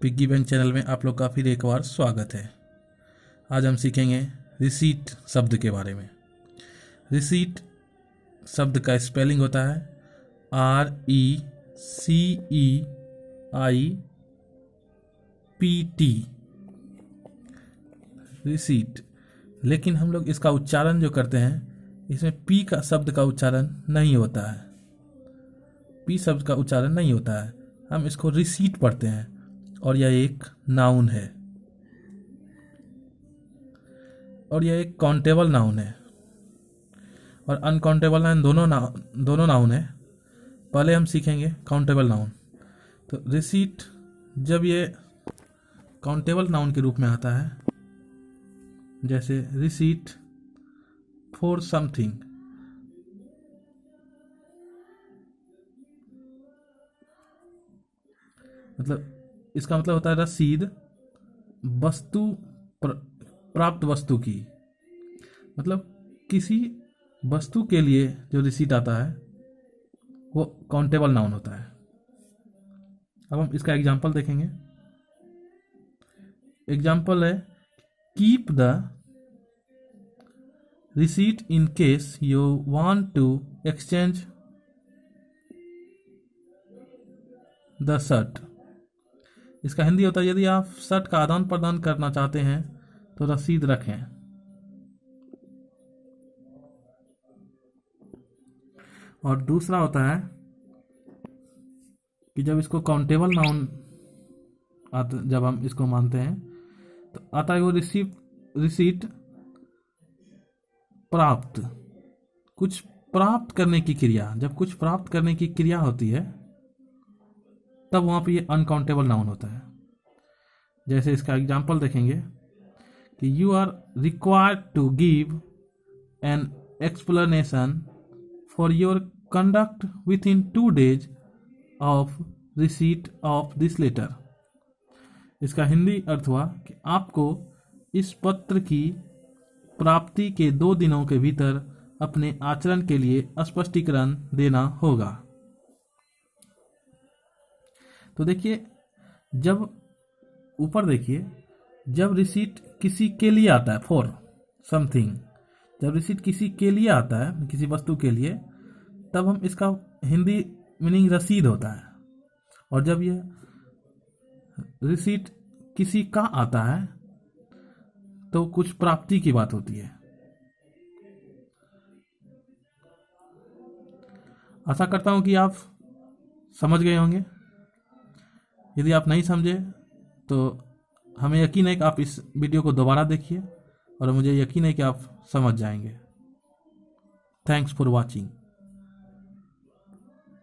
Piggy bank channel में आप लोग का फिर एक बार स्वागत है। आज हम सीखेंगे रिसीट शब्द के बारे में। रिसीट शब्द का स्पेलिंग होता है RECEIPT, रिसीट। लेकिन हम लोग इसका उच्चारण जो करते हैं, इसमें पी का शब्द का उच्चारण नहीं होता है। पी शब्द का उच्चारण नहीं होता है, हम इसको रिसीट पढ़ते हैं और यह एक नाउन है और यह एक काउंटेबल नाउन है और अनकाउंटेबल नाउन दोनों नाउन है। पहले हम सीखेंगे काउंटेबल नाउन। तो रिसीट जब ये काउंटेबल नाउन के रूप में आता है, जैसे रिसीट फॉर समथिंग, मतलब इसका मतलब होता है रसीद वस्तु प्राप्त वस्तु की, मतलब किसी वस्तु के लिए जो रिसीट आता है वो काउंटेबल नाउन होता है। अब हम इसका एग्जांपल देखेंगे। एग्जांपल है keep the receipt in case you want to exchange the shirt. इसका हिंदी होता है यदि आप शर्ट का आदान प्रदान करना चाहते हैं तो रसीद रखें। और दूसरा होता है कि जब इसको काउंटेबल नाउन जब हम इसको मानते हैं तो आता है वो रिसीट प्राप्त, कुछ प्राप्त करने की क्रिया। जब कुछ प्राप्त करने की क्रिया होती है तब वहां पे ये अनकाउंटेबल नाउन होता है। जैसे इसका एग्जांपल देखेंगे कि you are required to give an explanation for your conduct within 2 days of receipt of this letter. इसका हिंदी अर्थ हुआ कि आपको इस पत्र की प्राप्ति के 2 दिनों के भीतर अपने आचरण के लिए स्पष्टीकरण देना होगा। तो देखिए, जब ऊपर देखिए, जब रिसीट किसी के लिए आता है फॉर समथिंग, जब रिसीट किसी के लिए आता है, किसी वस्तु के लिए, तब हम इसका हिंदी मीनिंग रसीद होता है। और जब ये रिसीट किसी का आता है तो कुछ प्राप्ति की बात होती है। आशा करता हूं कि आप समझ गए होंगे। यदि आप नहीं समझे तो हमें यकीन है कि आप इस वीडियो को दोबारा देखिए और मुझे यकीन है कि आप समझ जाएंगे। Thanks for watching.